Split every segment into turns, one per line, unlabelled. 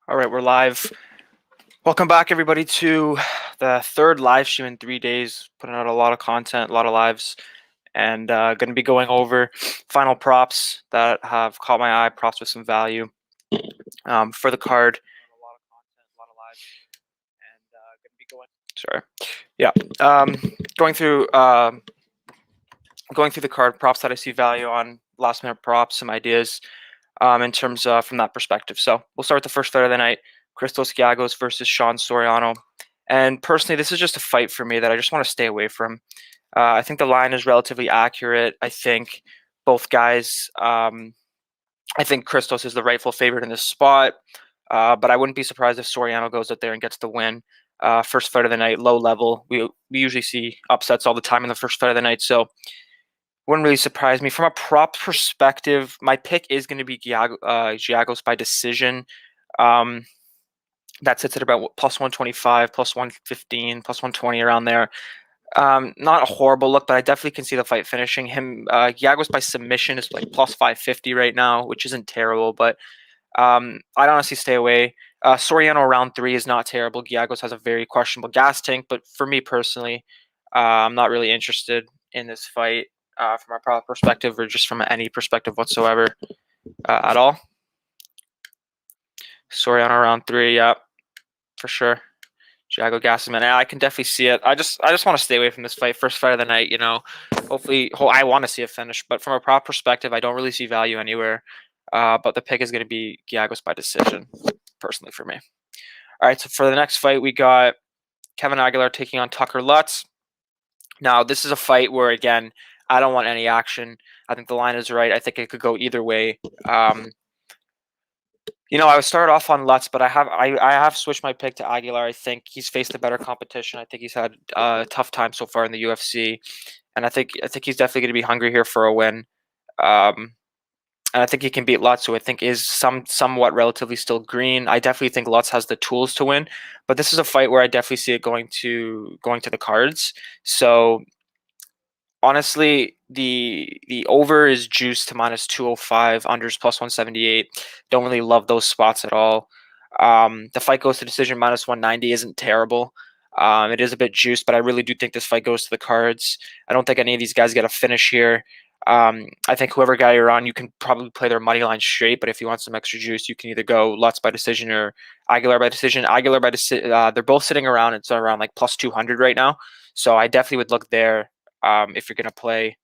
All right, we're live. Welcome back, everybody, to the third live stream in 3 days. Putting out a lot of content, a lot of lives, and going to be going over final props that have caught my eye, props with some value for the card. A lot of content, a lot of lives, and going to be going. Sorry, yeah, going through the card props that I see value on, last minute props, some ideas in terms from that perspective. So we'll start with the first fight of the night: Christos Giagos versus Sean Soriano. And personally, this is just a fight for me that I just want to stay away from. I think the line is relatively accurate. I think both guys. I think Christos is the rightful favorite in this spot, but I wouldn't be surprised if Soriano goes out there and gets the win. First fight of the night, low level. We usually see upsets all the time in the first fight of the night, so wouldn't really surprise me. From a prop perspective, my pick is going to be Giagos by decision. Um, that sits at about plus 125, plus 115, plus 120 around there. Not a horrible look, but I definitely can see the fight finishing. Giagos by submission is like plus 550 right now, which isn't terrible, but I'd honestly stay away. Soriano round 3 is not terrible. Giagos has a very questionable gas tank, but for me personally, I'm not really interested in this fight from a prop perspective or just from any perspective whatsoever at all. Soriano round 3, yeah, for sure. Giago Gasman, I can definitely see it. I just want to stay away from this fight. First fight of the night, Hopefully, I want to see it finish, but from a prop perspective, I don't really see value anywhere. But the pick is going to be Giagos by decision, personally for me. All right, so for the next fight, we got Kevin Aguilar taking on Tucker Lutz. Now, this is a fight where, again, I don't want any action. I think the line is right. I think it could go either way. I would start off on Lutz, but I have switched my pick to Aguilar. I think he's faced a better competition. I think he's had a tough time so far in the UFC, and I think he's definitely going to be hungry here for a win. And I think he can beat Lutz, who I think is somewhat relatively still green. I definitely think Lutz has the tools to win, but this is a fight where I definitely see it going to the cards. So honestly, the over is juiced to minus 205, unders plus 178. Don't really love those spots at all. The fight goes to decision minus 190 isn't terrible. It is a bit juiced, but I really do think this fight goes to the cards. I don't think any of these guys get a finish here. I think whoever guy you're on, you can probably play their money line straight, but if you want some extra juice, you can either go Lutz by decision or Aguilar by decision. Aguilar by decision, they're both sitting around, it's around like plus 200 right now. So I definitely would look there if you're going to play.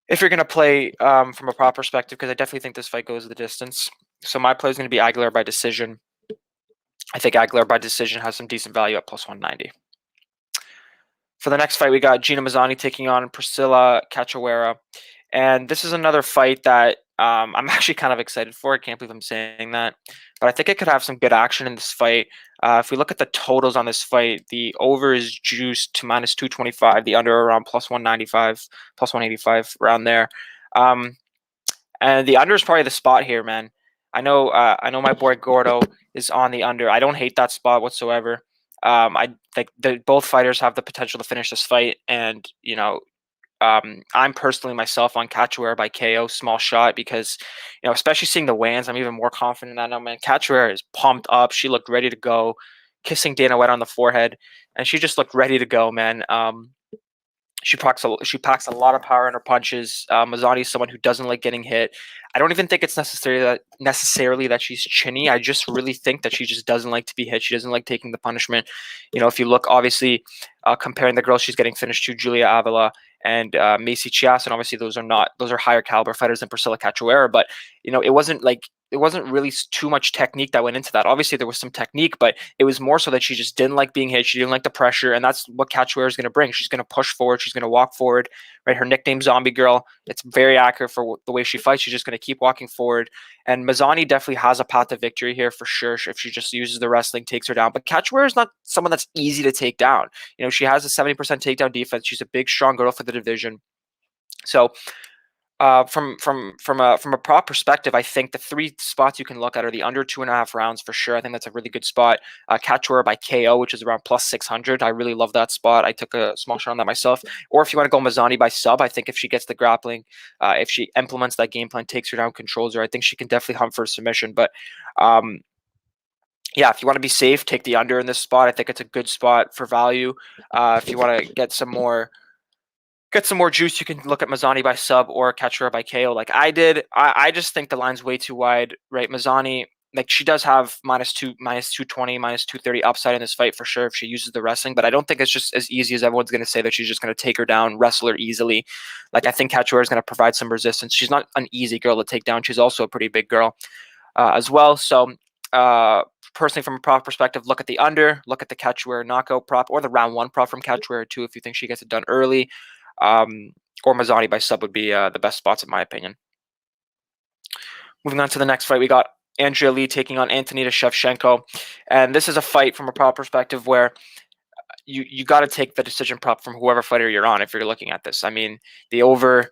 If you're going to play from a prop perspective, because I definitely think this fight goes the distance. So my play is going to be Aguilar by decision. I think Aguilar by decision has some decent value at plus 190. For the next fight, we got Gina Mazzani taking on Priscilla Cachoeira. And this is another fight that I'm actually kind of excited for. I can't believe I'm saying that. But I think it could have some good action in this fight. If we look at the totals on this fight, the over is juiced to minus 225, the under around plus 195, plus 185, around there. And the under is probably the spot here, man. I know my boy Gordo is on the under. I don't hate that spot whatsoever. I think both fighters have the potential to finish this fight, and I'm personally myself on Cachoeira by KO, small shot, because especially seeing the weigh-ins, I'm even more confident in that now, man. Cachoeira is pumped up. She looked ready to go, kissing Dana White on the forehead, and she just looked ready to go, man. She packs a lot of power in her punches. Mazzani is someone who doesn't like getting hit. I don't even think it's necessarily that she's chinny. I just really think that she just doesn't like to be hit. She doesn't like taking the punishment. If you look, obviously, comparing the girls she's getting finished to, Julia Avila and Macy Chiasson, obviously those are higher caliber fighters than Priscilla Cachoeira. But it wasn't really too much technique that went into that. Obviously, there was some technique, but it was more so that she just didn't like being hit. She didn't like the pressure, and that's what Cachoeira is going to bring. She's going to push forward. She's going to walk forward. Right, her nickname Zombie Girl. It's very accurate for the way she fights. She's just going to keep walking forward. And Mazzani definitely has a path to victory here for sure if she just uses the wrestling, takes her down. But Cachoeira is not someone that's easy to take down. She has a 70% takedown defense. She's a big, strong girl for the division. So from a prop perspective, I think the three spots you can look at are the under 2.5 rounds for sure. I think that's a really good spot. Cachoeira by KO, which is around plus 600. I really love that spot. I took a small shot on that myself. Or if you want to go Mazzani by sub, I think if she gets the grappling, if she implements that game plan, takes her down, controls her, I think she can definitely hunt for a submission. But yeah, if you want to be safe, take the under in this spot. I think it's a good spot for value. If you want to get some more juice, you can look at Mazzani by sub or Katsura by KO like I did. I just think the line's way too wide, right? Mazzani, like she does have -2, -220, -230 upside in this fight for sure if she uses the wrestling, but I don't think it's just as easy as everyone's going to say that she's just going to take her down, wrestle her easily. Like I think Katsura is going to provide some resistance. She's not an easy girl to take down. She's also a pretty big girl as well. So uh, personally, from a prop perspective, look at the under, look at the Katsura knockout prop or the round one prop from Katsura too if you think she gets it done early. Or Mazzani by sub would be the best spots in my opinion. Moving on to the next fight, we got Andrea Lee taking on Antonina Shevchenko, and this is a fight from a prop perspective where you got to take the decision prop from whoever fighter you're on if you're looking at this. I mean, the over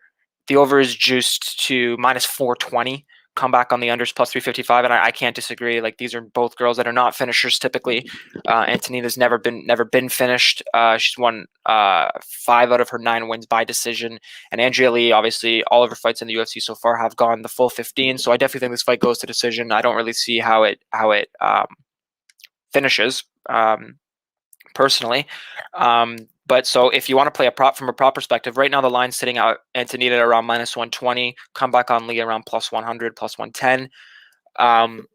the over is juiced to -420. Come back on the unders +355, and I can't disagree. Like these are both girls that are not finishers typically. Antonina's never been finished. She's won 5 out of her 9 wins by decision, and Andrea Lee, obviously, all of her fights in the UFC so far have gone the full 15. So I definitely think this fight goes to decision. I don't really see how it finishes. Personally. But so if you want to play a prop from a prop perspective, right now the line's sitting out Antonina at around -120, come back on Lee around +100, +110. And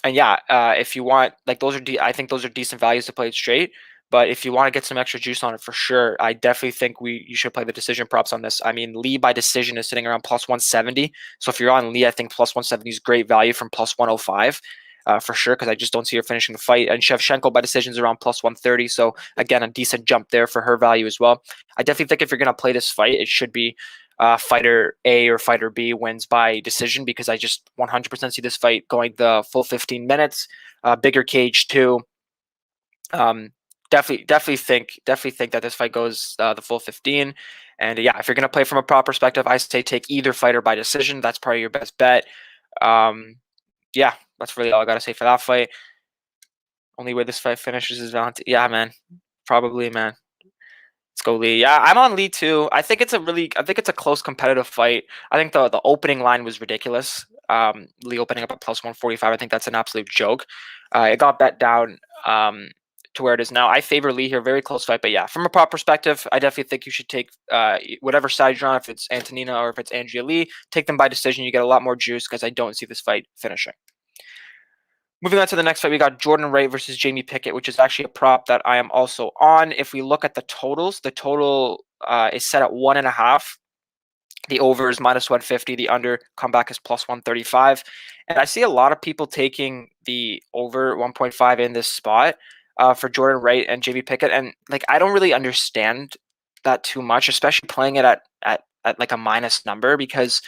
yeah, if you want, like those are, I think those are decent values to play it straight. But if you want to get some extra juice on it for sure, I definitely think you should play the decision props on this. I mean, Lee by decision is sitting around +170. So if you're on Lee, I think +170 is great value from +105. For sure, because I just don't see her finishing the fight. And Shevchenko by decision is around +130. So again, a decent jump there for her value as well. I definitely think if you're going to play this fight, it should be fighter A or fighter B wins by decision because I just 100% see this fight going the full 15 minutes. Bigger cage too. Definitely think that this fight goes the full 15. And yeah, if you're going to play from a prop perspective, I say take either fighter by decision. That's probably your best bet. Yeah, that's really all I got to say for that fight. Only way this fight finishes is Valentine. Yeah, man. Probably, man. Let's go Lee. Yeah, I'm on Lee too. I think it's a close competitive fight. I think the opening line was ridiculous. Lee opening up at +145. I think that's an absolute joke. It got bet down to where it is now. I favor Lee here. Very close fight, but yeah, from a prop perspective, I definitely think you should take whatever side you're on. If it's Antonina or if it's Andrea Lee, take them by decision. You get a lot more juice because I don't see this fight finishing. Moving on to the next fight, we got Jordan Wright versus Jamie Pickett, which is actually a prop that I am also on. If we look at the totals, the total is set at 1.5. The over is -150. The under comeback is +135. And I see a lot of people taking the over 1.5 in this spot for Jordan Wright and Jamie Pickett. And like I don't really understand that too much, especially playing it at like a minus number because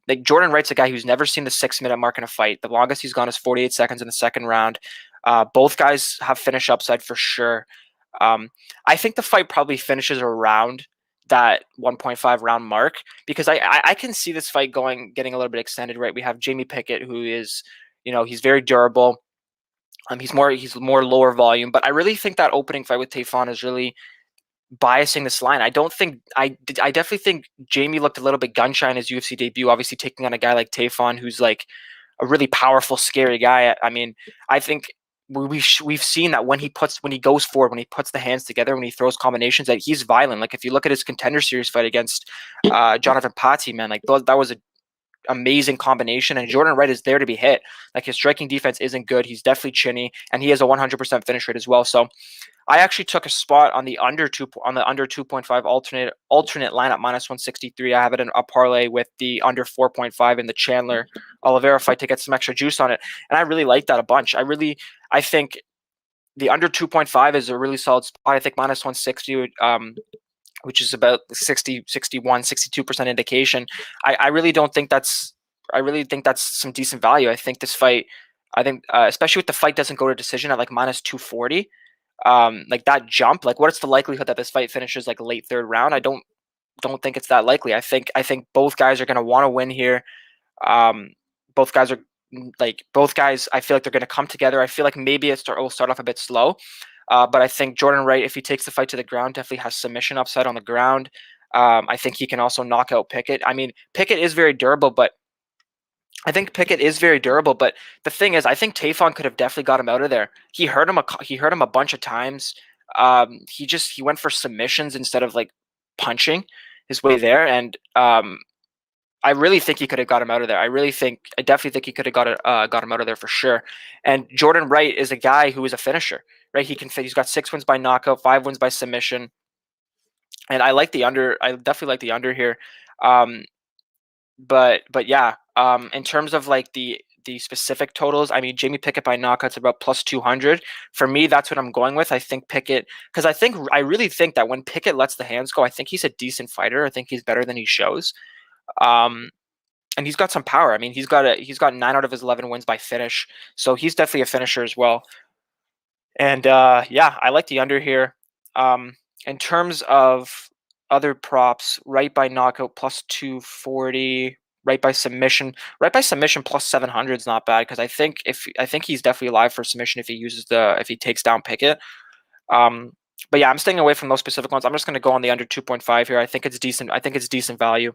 like Jordan Wright's a guy who's never seen the 6-minute mark in a fight. The longest he's gone is 48 seconds in the second round. Both guys have finish upside for sure. I think the fight probably finishes around that 1.5 round mark because I can see this fight getting a little bit extended. Right, we have Jamie Pickett who is, he's very durable. He's more lower volume, but I really think that opening fight with Tafon is really biasing this line. I don't think I definitely think Jamie looked a little bit gun shy in his UFC debut. Obviously, taking on a guy like Tafon, who's like a really powerful, scary guy. I mean, I think we've seen that when he goes forward, when he puts the hands together, when he throws combinations, that he's violent. Like if you look at his Contender Series fight against Jonathan Patti, man, like that was an amazing combination. And Jordan Wright is there to be hit. Like his striking defense isn't good. He's definitely chinny, and he has a 100% finish rate as well. So I actually took a spot on the under 2.5 alternate line at -163. I have it in a parlay with the under 4.5 in the Chandler Oliveira fight to get some extra juice on it, and I really like that a bunch. I think the under 2.5 is a really solid spot. I think -160 which is about 60, 61, 62% indication. I really don't think that's some decent value. I think this fight, especially if the fight doesn't go to decision at like -240, like that jump, like what's the likelihood that this fight finishes like late third round? I don't think it's that likely. I think both guys are going to want to win here. Both guys I feel like they're going to come together. I feel like maybe will start off a bit slow. But I think Jordan Wright, if he takes the fight to the ground, definitely has submission upside on the ground. I think he can also knock out Pickett. I mean, Pickett is very durable, but I think Pickett is very durable, but the thing is, I think Tafon could have definitely got him out of there. He hurt him a bunch of times. He went for submissions instead of like punching his way there, and I really think he could have got him out of there. I definitely think he could have got him out of there for sure. And Jordan Wright is a guy who is a finisher, right? He's got 6 wins by knockout, 5 wins by submission, and I like the under. I definitely like the under here. Um, but yeah, in terms of like the specific totals, I mean, Jamie Pickett by knockouts about plus 200. For me, that's what I'm going with. I think Pickett, because I really think that when Pickett lets the hands go, I think he's a decent fighter. I think he's better than he shows. Um, and he's got some power. I mean, he's got 9 out of his 11 wins by finish, so he's definitely a finisher as well. And yeah, I like the under here. In terms of other props, right by knockout plus 240, right by submission plus 700 is not bad because I think he's definitely alive for submission if he takes down Pickett. Um, but yeah, I'm staying away from those specific ones. I'm just going to go on the under 2.5 here. I think it's decent. I think it's decent value,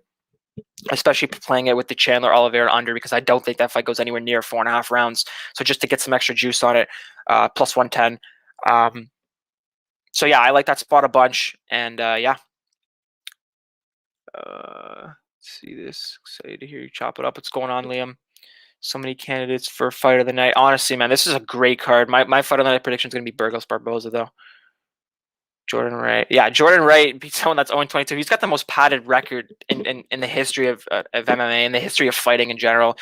especially playing it with the Chandler Oliveira under because I don't think that fight goes anywhere near 4.5 rounds. So just to get some extra juice on it, plus 110. So yeah, I like that spot a bunch, and yeah. See this. Excited to hear you chop it up. What's going on, Liam? So many candidates for fight of the night. Honestly, man, this is a great card. My fight of the night prediction is going to be Burgos Barboza, though. Jordan Wright. Yeah, Jordan Wright beats someone that's 0-22. He's got the most padded record in the history of MMA and the history of fighting in general.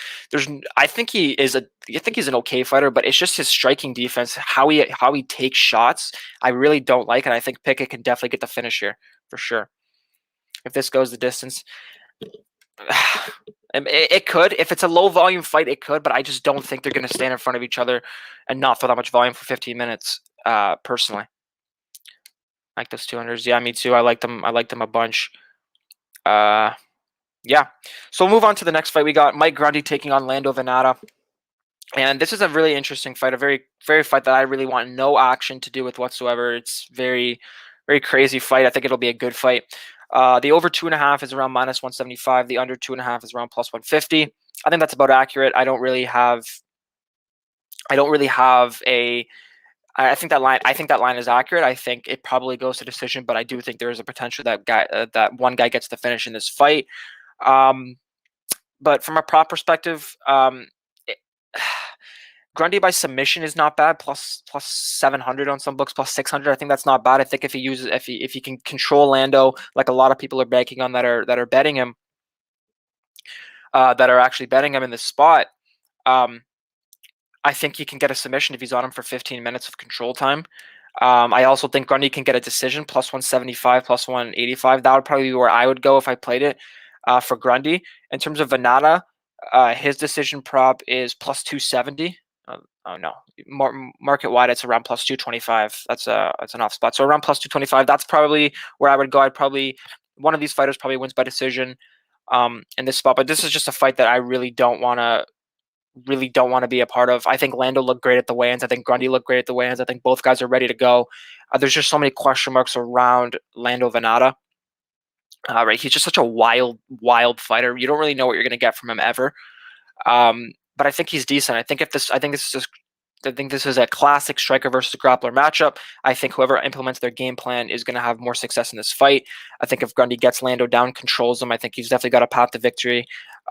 I think he's an okay fighter, but it's just his striking defense, how he takes shots. I really don't like, and I think Pickett can definitely get the finish here for sure. If this goes the distance, it could. If it's a low volume fight, it could, but I just don't think they're going to stand in front of each other and not throw that much volume for 15 minutes. Personally. Like those 200s. Yeah, me too. I like them. I like them a bunch. Yeah. So we'll move on to the next fight. We got Mike Grundy taking on Lando Venata. And this is a really interesting fight, a very, very fight that I really want no action to do with whatsoever. It's very, very crazy fight. I think it'll be a good fight. The over 2.5 is around minus 175. The under 2.5 is around plus 150. I think that's about accurate. I don't really have a I think that line is accurate. I think it probably goes to decision, but I do think there is a potential that one guy gets the finish in this fight. But from a prop perspective, Grundy by submission is not bad. Plus 700 on some books, plus 600. I think that's not bad. I think if he can control Lando, like a lot of people are banking on that are betting him, that are actually betting him in this spot. I think he can get a submission if he's on him for 15 minutes of control time. I also think Grundy can get a decision, plus 175, plus 185. That would probably be where I would go if I played it for Grundy. In terms of Venata, his decision prop is plus 270. Oh no, market wide it's around plus 225. That's an off spot. So around plus 225. That's probably where I would go. One of these fighters probably wins by decision in this spot. But this is just a fight that I really don't want to be a part of. I think Lando looked great at the weigh-ins. I think Grundy looked great at the weigh-ins. I think both guys are ready to go. There's just so many question marks around Lando Venata. Right, he's just such a wild fighter. You don't really know what you're going to get from him ever. But I think he's decent. I think this is a classic striker versus grappler matchup. I think whoever implements their game plan is going to have more success in this fight. I think if Grundy gets Lando down, controls him, I think he's definitely got a path to victory,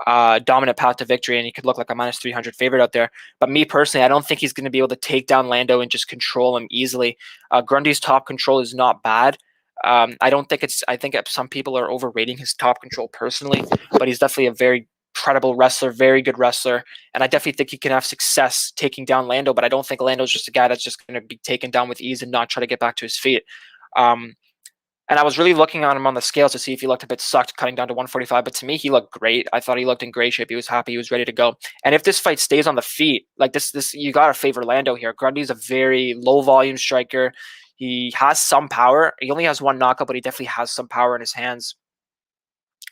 dominant path to victory, and he could look like a minus 300 favorite out there. But me personally, I don't think he's going to be able to take down Lando and just control him easily. Grundy's top control is not bad. I think some people are overrating his top control personally, but he's definitely a very credible wrestler, very good wrestler, and I definitely think he can have success taking down Lando, but I don't think Lando's just a guy that's just going to be taken down with ease and not try to get back to his feet. And I was really looking on him on the scales to see if he looked a bit sucked cutting down to 145, but to me, he looked great. I thought he looked in great shape. He was happy. He was ready to go. And if this fight stays on the feet, like this you got to favor Lando here. Grundy's a very low volume striker. He has some power. He only has one knockout, but he definitely has some power in his hands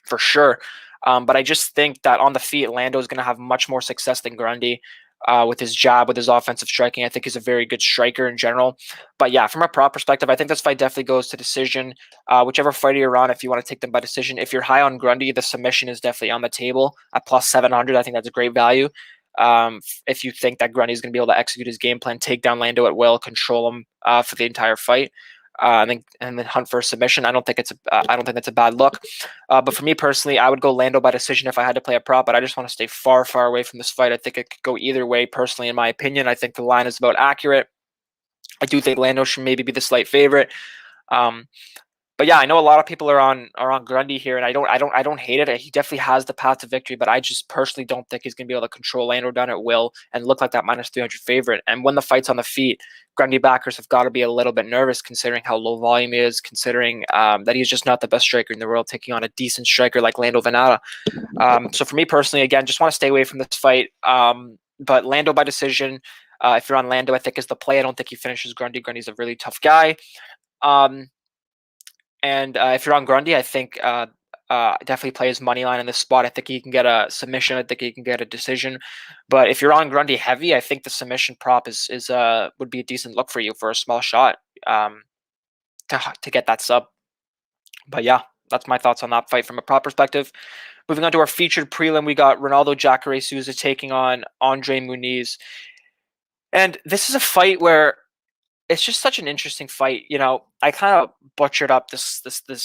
for sure. But I just think that on the feet, Lando is going to have much more success than Grundy. with his jab, with his offensive striking. I think he's a very good striker in general. But yeah, from a prop perspective, I think this fight definitely goes to decision. Whichever fighter you're on, if you want to take them by decision. If you're high on Grundy, the submission is definitely on the table at plus 700. I think that's a great value. If you think that Grundy is going to be able to execute his game plan, take down Lando at will, control him for the entire fight, and then hunt for a submission. I don't think that's a bad look. But for me personally, I would go Lando by decision if I had to play a prop. But I just want to stay far, far away from this fight. I think it could go either way. Personally, in my opinion, I think the line is about accurate. I do think Lando should maybe be the slight favorite. Um, but yeah, I know a lot of people are on Grundy here, and I don't hate it. He definitely has the path to victory, but I just personally don't think he's going to be able to control Lando down at will and look like that minus 300 favorite. And when the fight's on the feet, Grundy backers have got to be a little bit nervous considering how low volume he is, considering that he's just not the best striker in the world, taking on a decent striker like Lando Venata. So for me personally, again, just want to stay away from this fight. But Lando by decision. If you're on Lando, I think is the play. I don't think he finishes Grundy. Grundy's a really tough guy. And if you're on Grundy, I think definitely play his money line in this spot. I think he can get a submission. I think he can get a decision. But if you're on Grundy heavy, I think the submission prop is would be a decent look for you for a small shot to get that sub. But yeah, that's my thoughts on that fight from a prop perspective. Moving on to our featured prelim, we got Ronaldo Jacare Souza taking on Andre Muniz. And this is a fight where it's just such an interesting fight. You know, I kind of butchered up this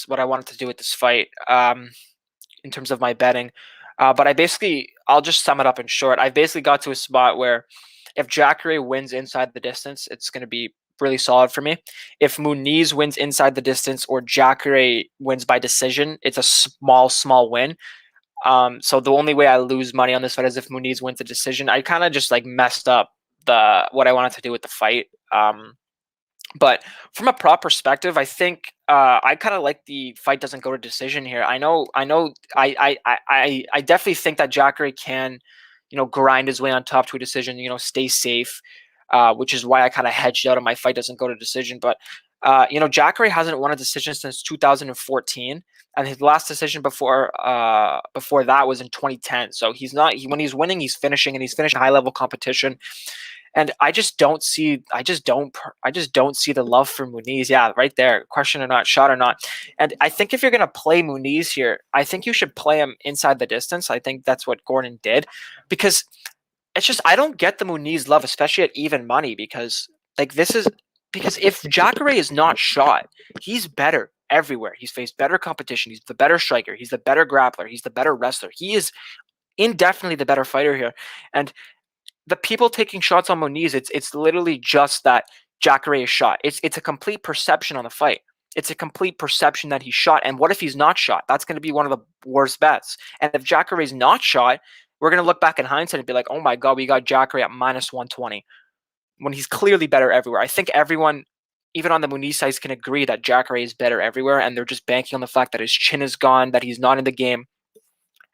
what I wanted to do with this fight in terms of my betting. But I'll just sum it up in short. I basically got to a spot where if Jacare wins inside the distance, it's going to be really solid for me. If Muniz wins inside the distance or Jacare wins by decision, it's a small win. So the only way I lose money on this fight is if Muniz wins the decision. I kind of just like messed up what I wanted to do with the fight. But from a prop perspective, I think I kind of like the fight doesn't go to decision here. I definitely think that Jacare can, grind his way on top to a decision. Stay safe, which is why I kind of hedged out on my fight doesn't go to decision. But Jacare hasn't won a decision since 2014, and his last decision before that was in 2010. So when he's winning, he's finishing, and he's finishing high level competition. And I just don't see the love for Muniz. Yeah, right there. Question or not, shot or not. And I think if you're going to play Muniz here, I think you should play him inside the distance. I think that's what Gordon did, because it's just I don't get the Muniz love, especially at even money, because if Jacare is not shot, he's better everywhere. He's faced better competition. He's the better striker. He's the better grappler. He's the better wrestler. He is indefinitely the better fighter here. And the people taking shots on Muniz, it's literally just that Jacare is shot. It's a complete perception on the fight. It's a complete perception that he's shot. And what if he's not shot? That's going to be one of the worst bets. And if Jacare is not shot, we're going to look back in hindsight and be like, oh my God, we got Jacare at minus 120 when he's clearly better everywhere. I think everyone, even on the Muniz sites, can agree that Jacare is better everywhere. And they're just banking on the fact that his chin is gone, that he's not in the game.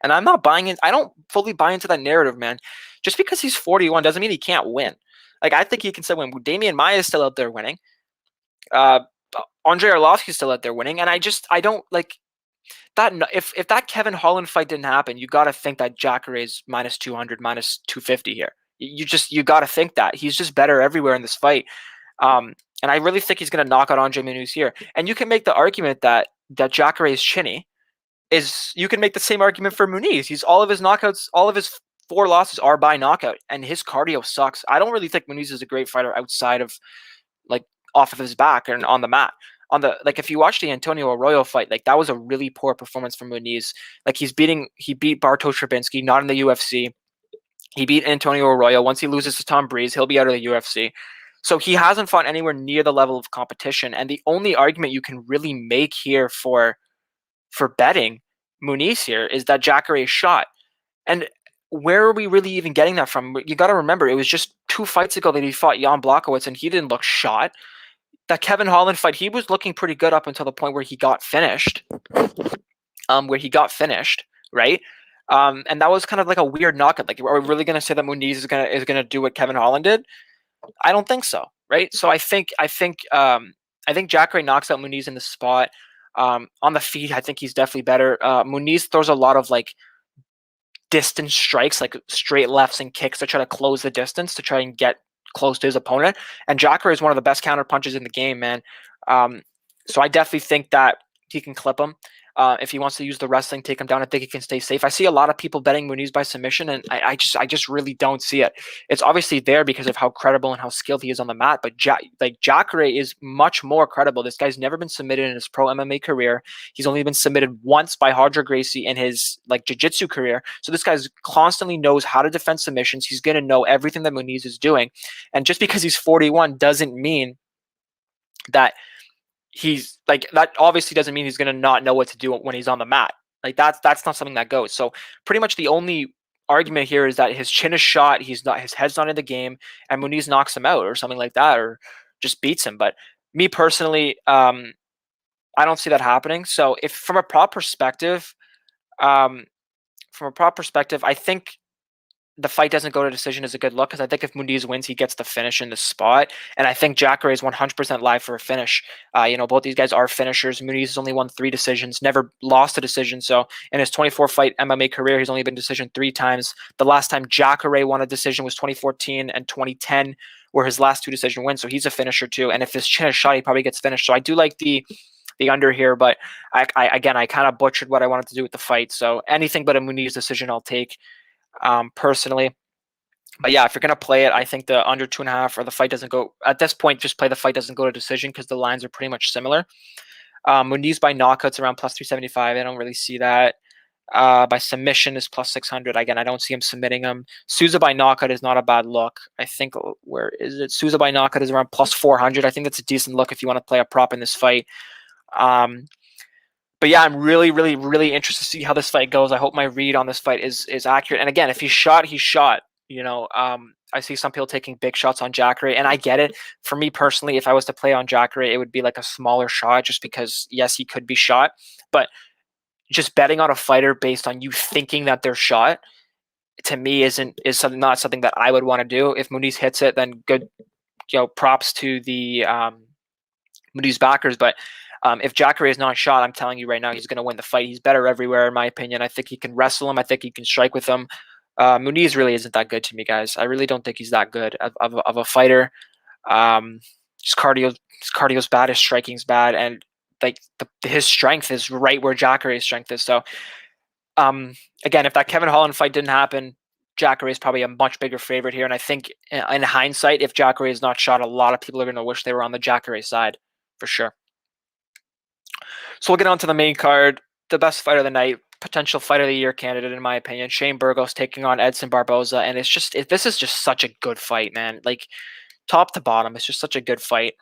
And I'm not buying it. I don't fully buy into that narrative, man. Just because he's 41 doesn't mean he can't win. Like, I think he can still win. Damian Maia is still out there winning. Andrei Arlovsky is still out there winning. And I don't like that. If that Kevin Holland fight didn't happen, you got to think that Jacare is minus 200, minus 250 here. You got to think that he's just better everywhere in this fight. And I really think he's going to knock out Andre Muniz here. And you can make the argument that Jacare is chinny. You can make the same argument for Muniz. All of his knockouts, all of his 4 losses are by knockout, and his cardio sucks. I don't really think Muniz is a great fighter outside of off of his back and on the mat. If you watch the Antonio Arroyo fight, that was a really poor performance from Muniz. He beat Bartosz Szczerbinski, not in the UFC. He beat Antonio Arroyo. Once he loses to Tom Breeze, he'll be out of the UFC. So he hasn't fought anywhere near the level of competition. And the only argument you can really make here for betting Muniz here is that Jacare is shot. And where are we really even getting that from? You got to remember, it was just 2 fights ago that he fought Jan Blachowicz, and he didn't look shot. That Kevin Holland fight, he was looking pretty good up until the point where he got finished. Right? And that was kind of like a weird knockout. Are we really going to say that Muniz is gonna do what Kevin Holland did? I don't think so. Right? So I think Jacare knocks out Muniz in the spot. On the feet, I think he's definitely better. Muniz throws a lot of distance strikes, like straight lefts and kicks to try to close the distance to try and get close to his opponent. And Jacare is one of the best counter punches in the game, man. Um, so I definitely think that he can clip him. If he wants to use the wrestling, take him down. I think he can stay safe. I see a lot of people betting Muniz by submission, and I just really don't see it. It's obviously there because of how credible and how skilled he is on the mat, but Jacare is much more credible. This guy's never been submitted in his pro MMA career. He's only been submitted once by Roger Gracie in his jiu-jitsu career. So this guy's constantly knows how to defend submissions. He's going to know everything that Muniz is doing, and just because he's 41 doesn't mean that he's that obviously doesn't mean he's going to not know what to do when he's on the mat. That's not something that goes. So pretty much the only argument here is that his chin is shot, his head's not in the game, and Muniz knocks him out or something like that, or just beats him. But me personally, I don't see that happening. So if from a prop perspective, I think the fight doesn't go to decision is a good look, because I think if Muniz wins, he gets the finish in the spot. And I think Jacare is 100% live for a finish. Both these guys are finishers. Muniz has only won 3 decisions, never lost a decision. So in his 24-fight MMA career, he's only been decision 3 times. The last time Jacare won a decision was 2014 and 2010, were his last 2 decision wins. So he's a finisher too. And if his chin is shot, he probably gets finished. So I do like the under here, but I kind of butchered what I wanted to do with the fight. So anything but a Muniz decision I'll take. Personally. But yeah, if you're gonna play it, I think the under 2.5 or the fight doesn't go at this point. Just play the fight doesn't go to decision, because the lines are pretty much similar. Muniz by knockouts around plus 375. I don't really see that. By submission is plus 600. Again, I don't see him submitting him. Souza by knockout is not a bad look. I think, where is it? Souza by knockout is around plus 400. I think that's a decent look if you want to play a prop in this fight. But yeah, I'm really, really, really interested to see how this fight goes. I hope my read on this fight is accurate. And again, if he's shot, he's shot. I see some people taking big shots on Jacare, and I get it. For me personally, if I was to play on Jacare, it would be like a smaller shot, just because yes, he could be shot. But just betting on a fighter based on you thinking that they're shot, to me is not something that I would want to do. If Muniz hits it, then good. Props to the Muniz backers, but. If Jacare is not shot, I'm telling you right now, he's going to win the fight. He's better everywhere, in my opinion. I think he can wrestle him. I think he can strike with him. Muniz really isn't that good to me, guys. I really don't think he's that good of a fighter. His cardio's bad. His striking's bad, and his strength is right where Jacare's strength is. So, again, if that Kevin Holland fight didn't happen, Jacare is probably a much bigger favorite here. And I think, in hindsight, if Jacare is not shot, a lot of people are going to wish they were on the Jacare side for sure. So we'll get on to the main card. The best fight of the night, potential fight of the year candidate, in my opinion, Shane Burgos taking on Edson Barboza. And this is just such a good fight, man. Like, top to bottom, it's just such a good fight.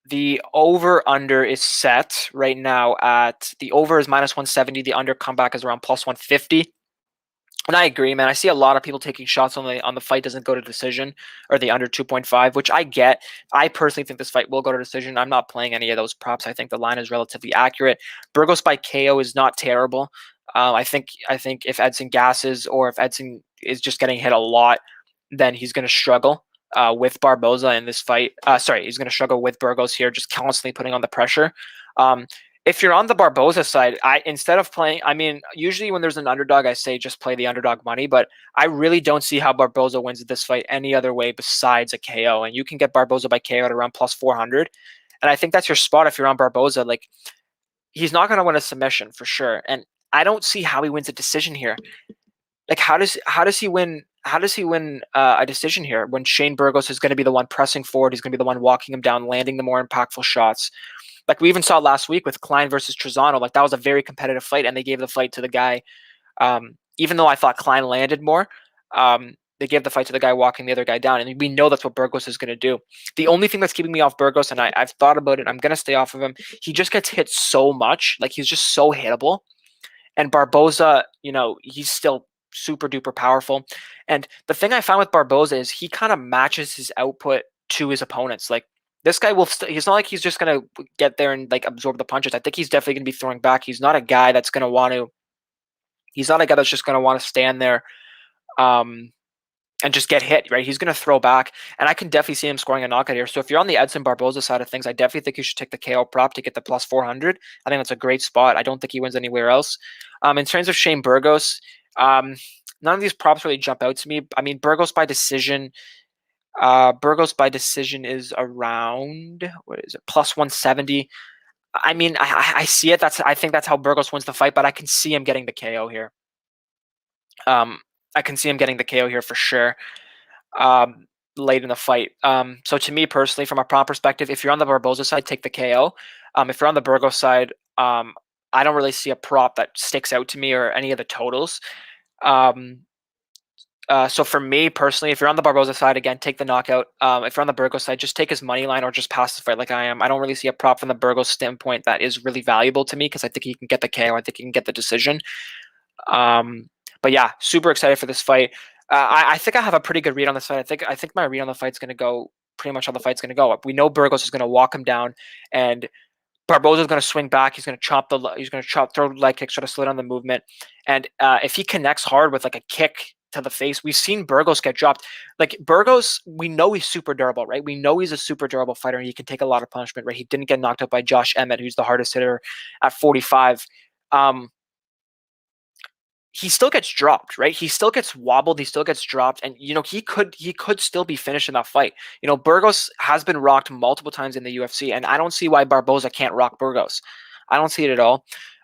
The over-under is set right now at, the over is minus 170. The under comeback is around plus 150. And I agree, man. I see a lot of people taking shots on the fight doesn't go to decision, or the under 2.5, which I get. I personally think this fight will go to decision. I'm not playing any of those props. I think the line is relatively accurate. Burgos by KO is not terrible. I think if Edson gasses, or if Edson is just getting hit a lot, then he's going to struggle with Barboza in this fight. He's going to struggle with Burgos here, just constantly putting on the pressure. If you're on the Barboza side, instead of playing, usually when there's an underdog, I say just play the underdog money, but I really don't see how Barboza wins this fight any other way besides a KO. And you can get Barboza by KO at around plus 400. And I think that's your spot if you're on Barboza. Like, he's not going to win a submission for sure. And I don't see how he wins a decision here. Like, how does he win? How does he win a decision here when Shane Burgos is going to be the one pressing forward? He's going to be the one walking him down, landing the more impactful shots. Like we even saw last week with Klein versus Trezano. Like, that was a very competitive fight, and they gave the fight to the guy. Even though I thought Klein landed more, they gave the fight to the guy walking the other guy down. And we know that's what Burgos is going to do. The only thing that's keeping me off Burgos, and I've thought about it, I'm going to stay off of him. He just gets hit so much. Like, he's just so hittable. And Barboza, he's still super duper powerful. And the thing I found with Barboza is he kind of matches his output to his opponents. Like, this guy he's not like he's just going to get there and like absorb the punches. I think he's definitely going to be throwing back. He's not a guy that's going to want to, he's not a guy that's just going to want to stand there, and just get hit, right? He's going to throw back, and I can definitely see him scoring a knockout here. So if you're on the Edson Barboza side of things, I definitely think you should take the KO prop to get the plus 400. I think that's a great spot. I don't think he wins anywhere else. In terms of Shane Burgos, none of these props really jump out to me. I mean, Burgos by decision. Burgos by decision is around, what is it, plus 170. I mean, I see it. I think that's how Burgos wins the fight, but I can see him getting the KO here. I can see him getting the KO here for sure. Late in the fight. So to me personally, from a prop perspective, if you're on the Barboza side, take the KO. If you're on the Burgos side, I don't really see a prop that sticks out to me or any of the totals. So for me personally, if you're on the Barboza side, again, take the knockout. If you're on the Burgos side, just take his money line or just pass the fight like I am. I don't really see a prop from the Burgos standpoint that is really valuable to me because I think he can get the KO. I think he can get the decision. But yeah, super excited for this fight. I think I have a pretty good read on this fight. I think my read on the fight's going to go pretty much how the fight's going to go. We know Burgos is going to walk him down, and Barboza's going to swing back. He's going to throw leg kicks, try to slow down the movement. And if he connects hard with like a kick to the face, we've seen Burgos get dropped. Like Burgos, we know he's super durable, right? We know he's a super durable fighter, and he can take a lot of punishment, right? He didn't get knocked out by Josh Emmett, who's the hardest hitter at 45. He still gets dropped, right? He still gets wobbled. He still gets dropped, and he could still be finished in that fight. Burgos has been rocked multiple times in the UFC, and I don't see why Barboza can't rock Burgos. I don't see it at all.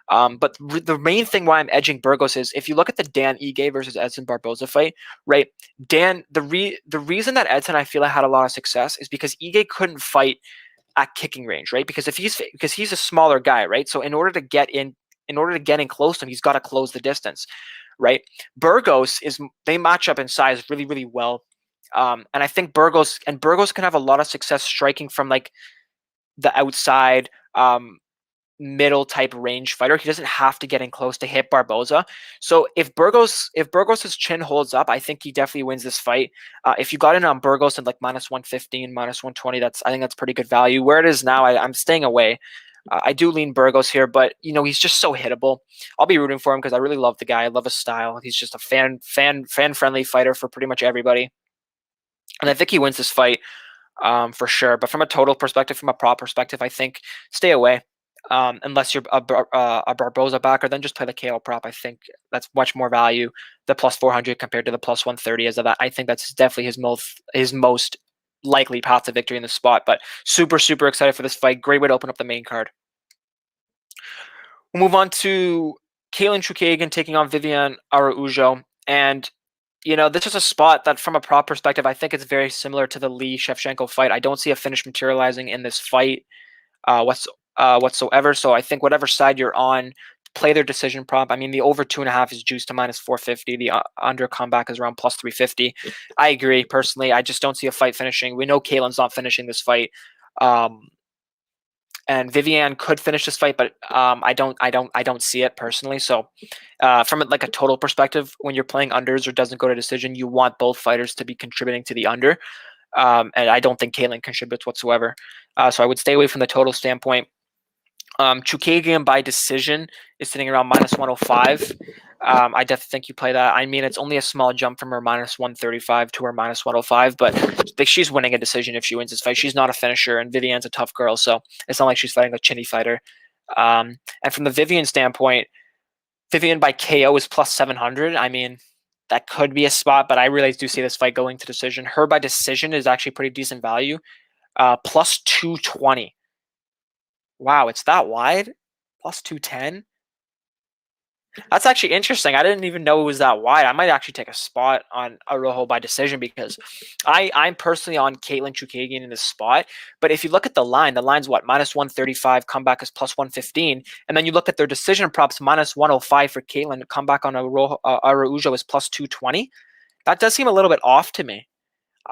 But the main thing why I'm edging Burgos is if you look at the Dan Ige versus Edson Barboza fight, right? Dan, the reason that Edson I feel had a lot of success is because Ige couldn't fight at kicking range, right? Because he's a smaller guy, right? So in order to get in close to him, he's got to close the distance, right? Burgos they match up in size really, really well. And I think Burgos can have a lot of success striking from like the outside, middle type range fighter. He doesn't have to get in close to hit Barboza. So if Burgos' chin holds up, I think he definitely wins this fight. If you got in on Burgos at like minus 115, minus 120, I think that's pretty good value. Where it is now, I'm staying away. I do lean Burgos here, but he's just so hittable. I'll be rooting for him because I really love the guy. I love his style. He's just a fan friendly fighter for pretty much everybody, and I think he wins this fight for sure. But from a total perspective, from a prop perspective, I think stay away unless you're a Barboza backer. Then just play the KO prop. I think that's much more value. The plus 400 compared to the plus 130 is that. I think that's definitely his most likely path to victory in the spot. But super, super excited for this fight. Great way to open up the main card. We'll move on to Katlyn Chookagian taking on Viviane Araújo. And, this is a spot that from a prop perspective, I think it's very similar to the Lee Shevchenko fight. I don't see a finish materializing in this fight whatsoever. So I think whatever side you're on, play their decision prop. I mean, the over 2.5 is juiced to minus 450. The under comeback is around plus 350. I agree personally. I just don't see a fight finishing. We know Katlyn's not finishing this fight, and Viviane could finish this fight, but I don't see it personally. So, from like a total perspective, when you're playing unders or doesn't go to decision, you want both fighters to be contributing to the under, and I don't think Katlyn contributes whatsoever. So I would stay away from the total standpoint. Chookagian by decision is sitting around minus 105. I definitely think you play that. I mean, it's only a small jump from her minus 135 to her minus 105, but she's winning a decision if she wins this fight. She's not a finisher, and Viviane's a tough girl, so it's not like she's fighting a chinny fighter. And from the Viviane standpoint, Viviane by KO is plus 700. I mean, that could be a spot, but I really do see this fight going to decision. Her by decision is actually pretty decent value. Plus 220. Wow, it's that wide? Plus 210? That's actually interesting. I didn't even know it was that wide. I might actually take a spot on Araujo by decision because I'm personally on Katlyn Chookagian in this spot. But if you look at the line's what? Minus 135, comeback is plus 115. And then you look at their decision props, minus 105 for Katlyn, comeback on Araujo is plus 220. That does seem a little bit off to me.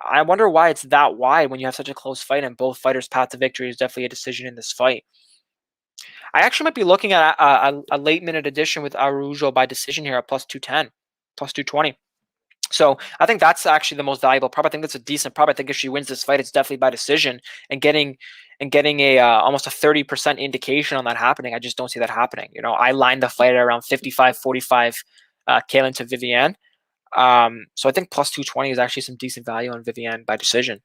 I wonder why it's that wide when you have such a close fight and both fighters' path to victory is definitely a decision in this fight. I actually might be looking at a late minute addition with Araujo by decision here at plus 210, plus 220. So I think that's actually the most valuable prop. I think that's a decent prop. I think if she wins this fight, it's definitely by decision and getting a almost a 30% indication on that happening. I just don't see that happening. I lined the fight at around 55-45 Katlyn to Viviane. So I think plus 220 is actually some decent value on Vivian by decision.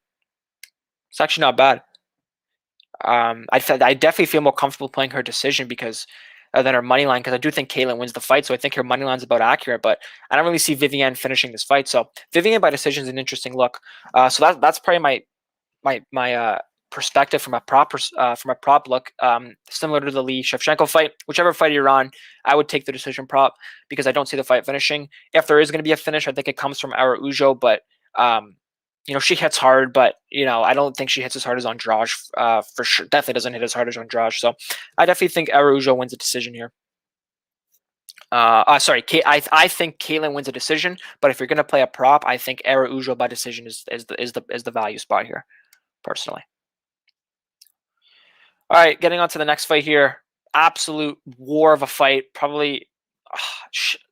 It's actually not bad. I definitely feel more comfortable playing her decision because than her money line, because I do think Caitlyn wins the fight, so I think her money line's about accurate. But I don't really see Vivian finishing this fight. So Vivian by decision is an interesting look. So that's probably my perspective from a prop look, similar to the Lee Shevchenko fight. Whichever fight you're on, I would take the decision prop because I don't see the fight finishing. If there is going to be a finish, I think it comes from Araujo, but she hits hard, but I don't think she hits as hard as Andrade. For sure, definitely doesn't hit as hard as Andrade. So I definitely think Araujo wins a decision here. Sorry, I think Caitlyn wins a decision, but if you're gonna play a prop, I think Araujo by decision is the value spot here, personally. All right, getting on to the next fight here. Absolute war of a fight. Probably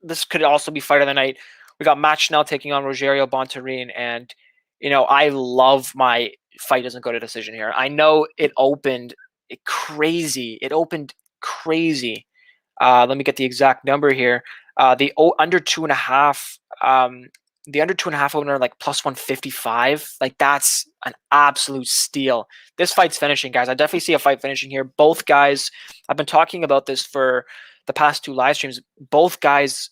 this could also be fight of the night. We got Matt Schnell taking on Rogerio Bontorin, and I love my fight doesn't go to decision here. I know it opened crazy. It opened crazy. Let me get the exact number here. The under 2.5. The under 2.5 opener like plus 155. Like that's an absolute steal. This fight's finishing, guys. I definitely see a fight finishing here. Both guys. I've been talking about this for the past 2 live streams. Both guys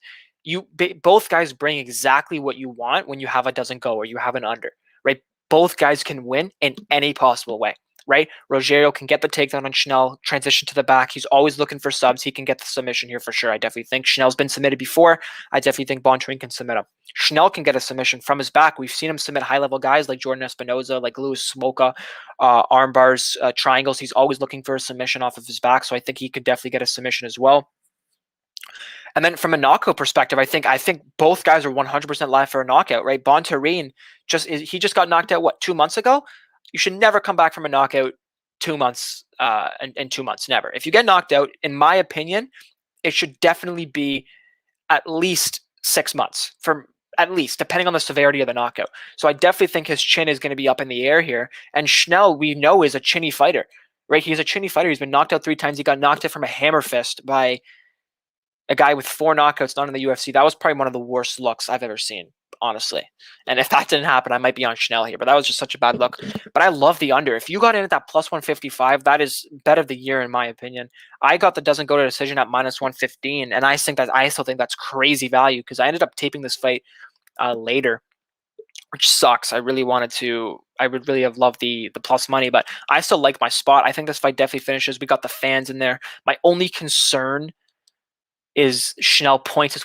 bring exactly what you want when you have a doesn't go or you have an under, right? Both guys can win in any possible way, right? Rogerio can get the takedown on Schnell, transition to the back. He's always looking for subs. He can get the submission here for sure. I definitely think Schnell's been submitted before. I definitely think Bontorin can submit him. Schnell can get a submission from his back. We've seen him submit high-level guys like Jordan Espinoza, like Louis Smoka, arm bars, triangles. He's always looking for a submission off of his back, so I think he could definitely get a submission as well. And then from a knockout perspective, I think both guys are 100% live for a knockout, right? Bontorin just got knocked out 2 months ago. You should never come back from a knockout 2 months in 2 months. Never. If you get knocked out, in my opinion, it should definitely be at least 6 months, from at least, depending on the severity of the knockout. So I definitely think his chin is going to be up in the air here. And Schnell, we know, is a chinny fighter, right? He's a chinny fighter. He's been knocked out 3 times. He got knocked out from a hammer fist by a guy with 4 knockouts, not in the UFC. That was probably one of the worst looks I've ever seen, honestly. And if that didn't happen, I might be on Schnell here, but that was just such a bad look. But I love the under. If you got in at that plus 155, that is bet of the year, in my opinion. I got the doesn't go to decision at minus 115, and I still think that's crazy value because I ended up taping this fight later, which sucks. I would really have loved the plus money, but I still like my spot. I think this fight definitely finishes. We got the fans in there. My only concern is Schnell points his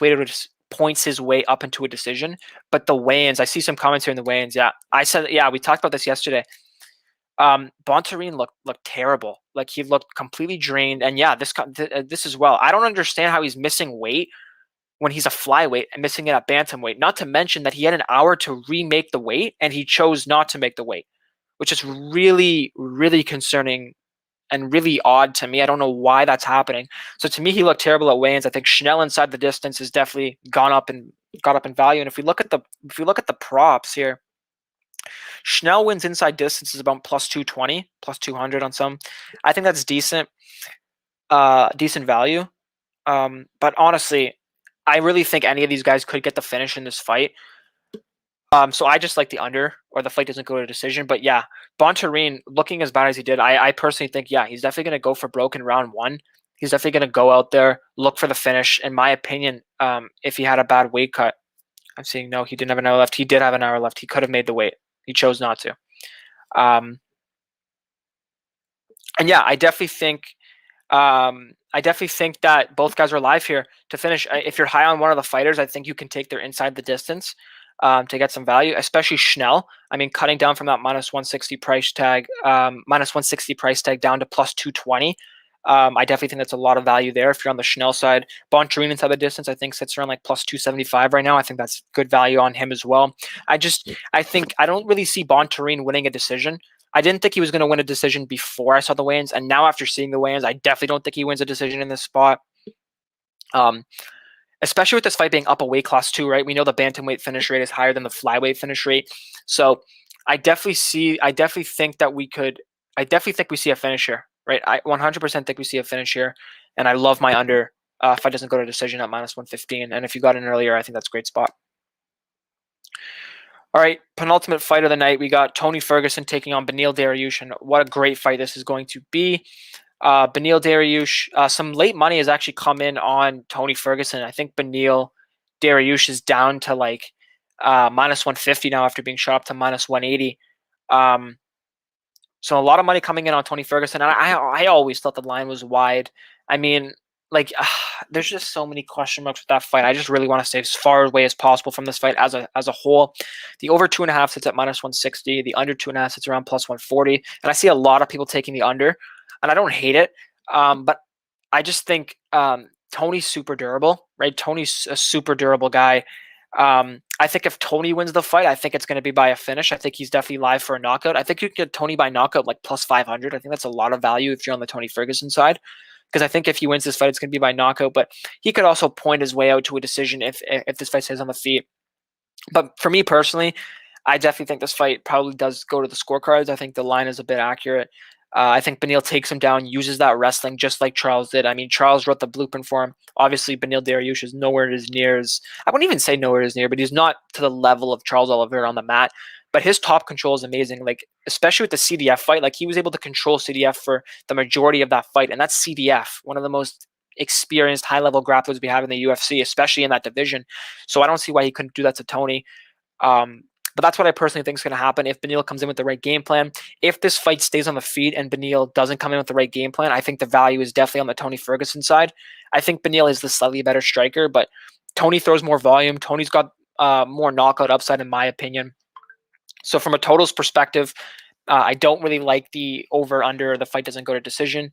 way up into a decision, but the weigh-ins, I see some comments here in the weigh-ins. We talked about this yesterday. Bontorin looked terrible. Like he looked completely drained, and this as well. I don't understand how he's missing weight when he's a flyweight and missing it at bantamweight. Not to mention that he had an hour to remake the weight, and he chose not to make the weight, which is really, really concerning and really odd to me. I don't know why that's happening. So to me, he looked terrible at weigh-ins. I think Schnell inside the distance has definitely got up in value. And if we look at the props here, Schnell wins inside distance is about plus 220, plus 200 on some. I think that's decent value. But honestly, I really think any of these guys could get the finish in this fight. So I just like the under, or the fight doesn't go to decision. But yeah, Bontorin looking as bad as he did, I personally think, he's definitely going to go for broke in round 1. He's definitely going to go out there, look for the finish. In my opinion, if he had a bad weight cut, I'm seeing no, he didn't have an hour left. He did have an hour left. He could have made the weight. He chose not to. And yeah, I definitely think that both guys are live here to finish. If you're high on one of the fighters, I think you can take their inside the distance to get some value, especially Schnell. I mean, cutting down from that minus 160 price tag down to plus 220. I definitely think that's a lot of value there if you're on the Schnell side. Bontorin inside the distance, I think, sits around like plus 275 right now. I think that's good value on him as well. I don't really see Bontorin winning a decision. I didn't think he was going to win a decision before I saw the weigh-ins, and now after seeing the weigh-ins, I definitely don't think he wins a decision in this spot. Especially with this fight being up a weight class too, right? We know the bantamweight finish rate is higher than the flyweight finish rate. So I definitely think we see a finish here, right? I 100% think we see a finish here, and I love my under if it doesn't go to decision at minus 115. And if you got in earlier, I think that's a great spot. All right, penultimate fight of the night. We got Tony Ferguson taking on Beneil Dariush, and what a great fight this is going to be. Beneil Dariush, some late money has actually come in on Tony Ferguson. I think Beneil Dariush is down to like minus 150 now after being shot up to minus 180. Um, so a lot of money coming in on Tony Ferguson, and I always thought the line was wide. I mean, like, there's just so many question marks with that fight. I just really want to stay as far away as possible from this fight as a whole. The over 2.5 sits at minus 160. The under 2.5 sits around plus 140, and I see a lot of people taking the under, and I don't hate it. But I just think Tony's super durable, right? Tony's a super durable guy. I think if Tony wins the fight, I think it's going to be by a finish. I think he's definitely live for a knockout. I think you can get Tony by knockout like plus 500. I think that's a lot of value if you're on the Tony Ferguson side. Because I think if he wins this fight, it's going to be by knockout. But he could also point his way out to a decision if this fight stays on the feet. But for me personally, I definitely think this fight probably does go to the scorecards. I think the line is a bit accurate. I think Beneil takes him down, uses that wrestling just like Charles did. I mean, Charles wrote the blueprint for him. Obviously, Beneil Dariush is nowhere as near as, I wouldn't even say nowhere as near, but he's not to the level of Charles Oliveira on the mat. But his top control is amazing. Like, especially with the CDF fight, like he was able to control CDF for the majority of that fight. And that's CDF, one of the most experienced high-level grapplers we have in the UFC, especially in that division. So I don't see why he couldn't do that to Tony. But that's what I personally think is going to happen if Beneil comes in with the right game plan. If this fight stays on the feet and Beneil doesn't come in with the right game plan, I think the value is definitely on the Tony Ferguson side. I think Beneil is the slightly better striker, but Tony throws more volume. Tony's got more knockout upside, in my opinion. So from a totals perspective, I don't really like the over-under. The fight doesn't go to decision.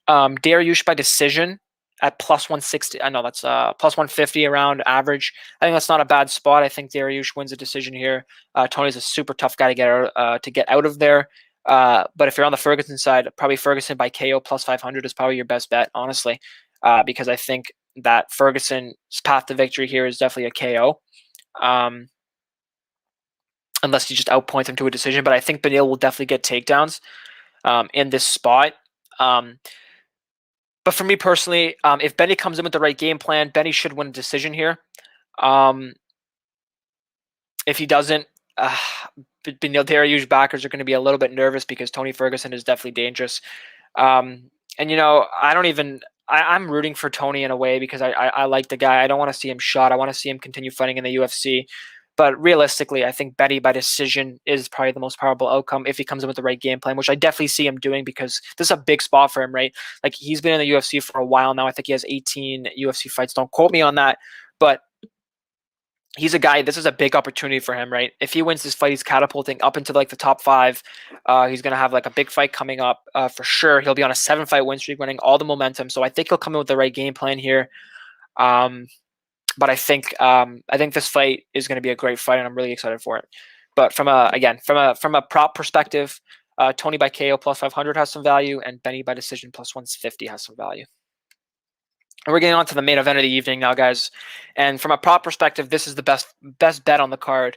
Dariush by decision at plus 160. I know that's plus 150 around average. I think that's not a bad spot. I think Dariush wins a decision here. Tony's a super tough guy to get out of there. But if you're on the Ferguson side, probably Ferguson by KO plus 500 is probably your best bet, honestly, because I think that Ferguson's path to victory here is definitely a KO. Unless you just outpoint him to a decision. But I think Beneil will definitely get takedowns in this spot. But for me personally, if Benny comes in with the right game plan, Benny should win a decision here. If he doesn't, Beneil Dariush backers are going to be a little bit nervous because Tony Ferguson is definitely dangerous. And, you know, I'm rooting for Tony in a way because I like the guy. I don't want to see him shot. I want to see him continue fighting in the UFC. But realistically, I think Benny by decision is probably the most powerful outcome if he comes in with the right game plan, which I definitely see him doing because this is a big spot for him, right? Like he's been in the UFC for a while now. I think he has 18 UFC fights. Don't quote me on that, but he's a guy. This is a big opportunity for him, right? If he wins this fight, he's catapulting up into like the top 5. He's gonna have like a big fight coming up for sure. He'll be on a 7-fight win streak, winning all the momentum. So I think he'll come in with the right game plan here. But I think this fight is going to be a great fight, and I'm really excited for it. But from a prop perspective, Tony by KO plus 500 has some value, and Benny by decision plus 150 has some value. And we're getting on to the main event of the evening now, guys. And from a prop perspective, this is the best bet on the card.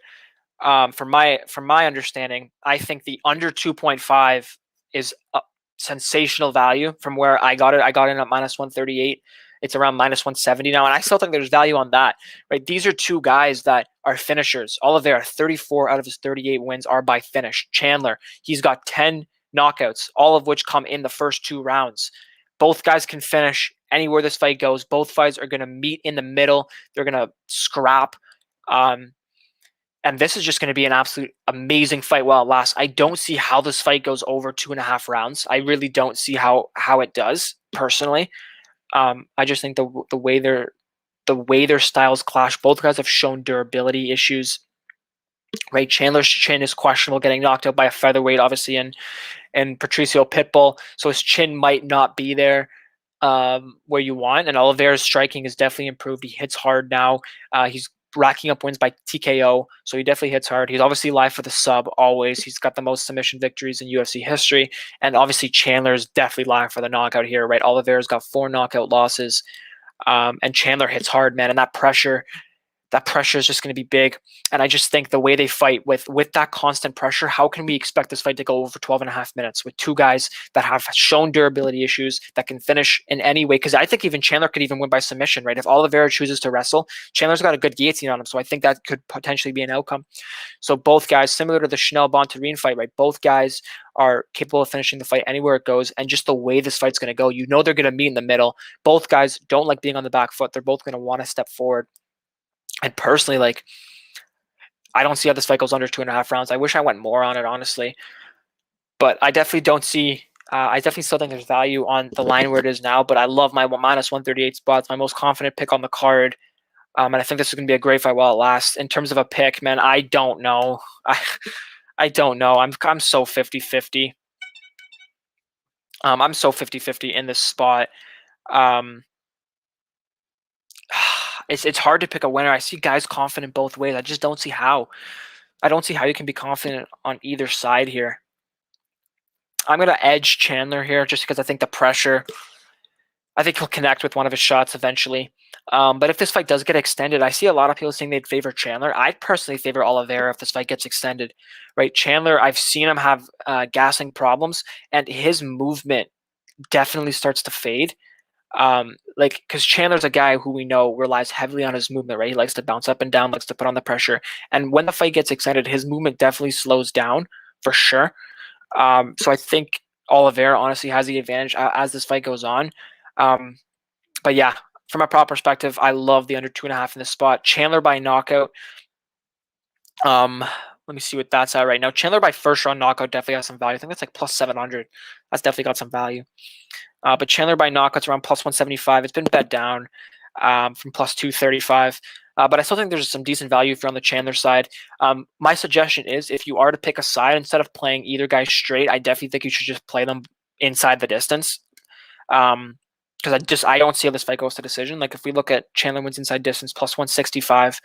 From my understanding, I think the under 2.5 is a sensational value from where I got it. I got in at minus 138. It's around minus 170 now, and I still think there's value on that. Right? These are two guys that are finishers. Oliveira, 34 out of his 38 wins are by finish. Chandler, he's got 10 knockouts, all of which come in the first 2 rounds. Both guys can finish anywhere this fight goes. Both fights are going to meet in the middle. They're going to scrap. And this is just going to be an absolute amazing fight while it lasts. I don't see how this fight goes over 2.5 rounds. I really don't see how it does, personally. I just think the way their styles clash, both guys have shown durability issues. Right, Chandler's chin is questionable, getting knocked out by a featherweight, obviously, and Patricio Pitbull. So his chin might not be there where you want. And Oliveira's striking is definitely improved. He hits hard now. He's racking up wins by TKO, so he definitely hits hard. He's obviously live for the sub always. He's got the most submission victories in UFC history, and obviously Chandler is definitely live for the knockout here, right? Oliveira's got 4 knockout losses, and Chandler hits hard, man, and that pressure That pressure is just going to be big. And I just think the way they fight with that constant pressure, how can we expect this fight to go over 12 and a half minutes with two guys that have shown durability issues that can finish in any way? Because I think even Chandler could even win by submission, right? If Oliveira chooses to wrestle, Chandler's got a good guillotine on him. So I think that could potentially be an outcome. So both guys, similar to the Chanel-Bontarine fight, right? Both guys are capable of finishing the fight anywhere it goes. And just the way this fight's going to go, they're going to meet in the middle. Both guys don't like being on the back foot. They're both going to want to step forward. And personally, like, I don't see how this fight goes under 2.5 rounds. I wish I went more on it, honestly. But I definitely don't see. I definitely still think there's value on the line where it is now. But I love my minus 138 spots. My most confident pick on the card. And I think this is going to be a great fight while it lasts. In terms of a pick, man, I don't know. I don't know. I'm so 50-50. I'm so 50-50 in this spot. It's hard to pick a winner. I see guys confident both ways. I just don't see how. I don't see how you can be confident on either side here. I'm going to edge Chandler here just because I think the pressure, I think he'll connect with one of his shots eventually. But if this fight does get extended, I see a lot of people saying they'd favor Chandler. I'd personally favor Oliveira if this fight gets extended, right? Chandler, I've seen him have gassing problems, and his movement definitely starts to fade. Because Chandler's a guy who we know relies heavily on his movement, right? He likes to bounce up and down, likes to put on the pressure. And when the fight gets extended, his movement definitely slows down for sure. So I think Oliveira honestly has the advantage as this fight goes on. But yeah, from a prop perspective, I love the under 2.5 in this spot. Chandler by knockout. Let me see what that's at right now. Chandler by first round knockout definitely has some value. I think that's like plus 700. That's definitely got some value. But Chandler by knockouts around plus 175. It's been bet down from plus 235. But I still think there's some decent value if you're on the Chandler side. My suggestion is if you are to pick a side, instead of playing either guy straight, I definitely think you should just play them inside the distance. Because I don't see how this fight goes to decision. Like if we look at Chandler wins inside distance plus 165,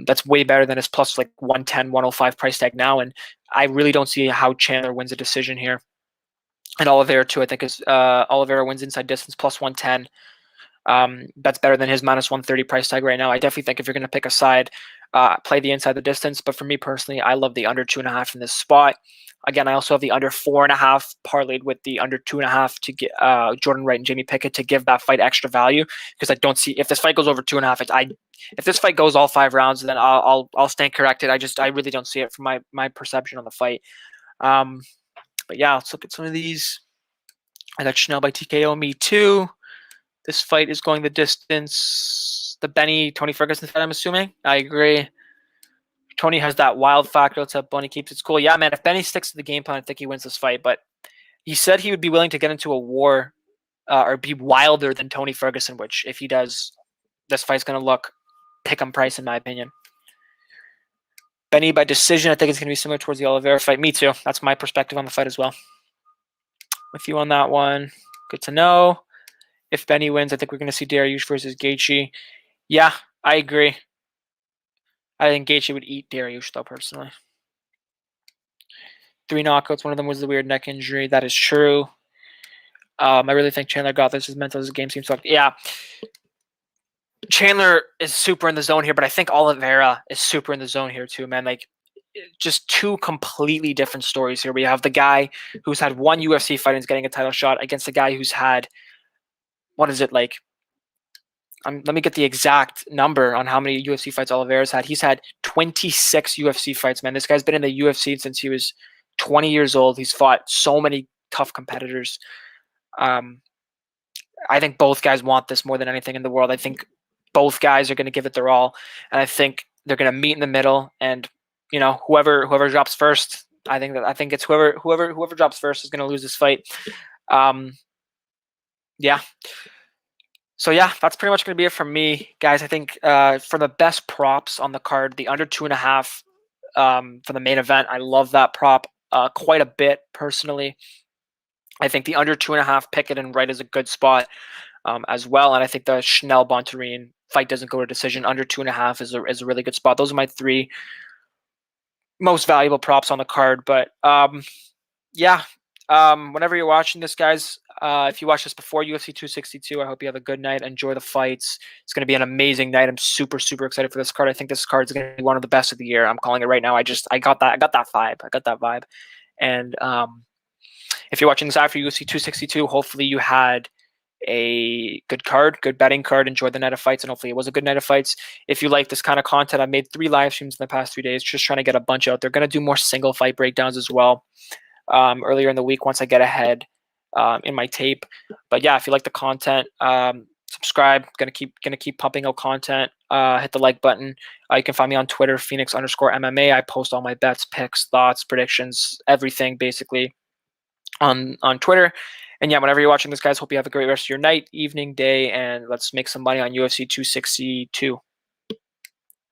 that's way better than his plus like 110, 105 price tag now. And I really don't see how Chandler wins a decision here. And Oliveira too, I think is Oliveira wins inside distance plus 110. That's better than his minus 130 price tag right now. I definitely think if you're going to pick a side, play the inside the distance. But for me personally, I love the under 2.5 in this spot. Again, I also have the under 4.5 parlayed with the under 2.5 to get Jordan Wright and Jamie Pickett to give that fight extra value, because I don't see if this fight goes over 2.5. If this fight goes all 5 rounds, then I'll stand corrected. I really don't see it from my perception on the fight. But yeah, let's look at some of these. I got Chanel by TKO, me too. This fight is going the distance. The Tony Ferguson fight, I'm assuming. I agree. Tony has that wild factor. Let's hope Bunny keeps it cool. Yeah, man, if Benny sticks to the game plan, I think he wins this fight. But he said he would be willing to get into a war or be wilder than Tony Ferguson, which if he does, this fight's going to look pick-em price, in my opinion. Benny by decision, I think it's going to be similar towards the Oliveira fight. Me too. That's my perspective on the fight as well. With you on that one. Good to know. If Benny wins, I think we're going to see Dariush versus Gaethje. Yeah, I agree. I think Gaethje would eat Dariush, though, personally. 3 knockouts. One of them was the weird neck injury. That is true. I really think Chandler got this. His mental, his game seems fucked. Yeah. Chandler is super in the zone here, but I think Oliveira is super in the zone here too, man. Like, just two completely different stories here. We have the guy who's had one UFC fight and is getting a title shot against the guy who's had, what is it, like, let me get the exact number on how many UFC fights Oliveira's had. He's had 26 UFC fights, man. This guy's been in the UFC since he was 20 years old. He's fought so many tough competitors. I think both guys want this more than anything in the world. I think both guys are going to give it their all, and I think they're going to meet in the middle. And whoever drops first, I think it's whoever drops first is going to lose this fight. Yeah. So yeah, that's pretty much going to be it from me, guys. I think for the best props on the card, the under 2.5 for the main event, I love that prop quite a bit personally. I think the under 2.5 Pickett and Wright is a good spot as well, and I think the Chanel Bontarine fight doesn't go to decision. Under 2.5 is a really good spot. Those are my 3 most valuable props on the card. But yeah, whenever you're watching this, guys, If you watched this before UFC 262, I hope you have a good night. Enjoy the fights. It's going to be an amazing night. I'm super, super excited for this card. I think this card is going to be one of the best of the year. I'm calling it right now. I got that vibe. I got that vibe. And if you're watching this after UFC 262, hopefully you had a good card, good betting card, enjoyed the night of fights, and hopefully it was a good night of fights. If you like this kind of content, I've made 3 live streams in the past 3 days, just trying to get a bunch out. They're going to do more single fight breakdowns as well earlier in the week once I get ahead in my tape. But yeah, if you like the content, subscribe. Gonna keep pumping out content. Hit the like button. You can find me on Twitter, Phoenix_MMA. I post all my bets, picks, thoughts, predictions, everything basically on Twitter. And yeah, whenever you're watching this, guys, hope you have a great rest of your night, evening, day, and let's make some money on UFC 262.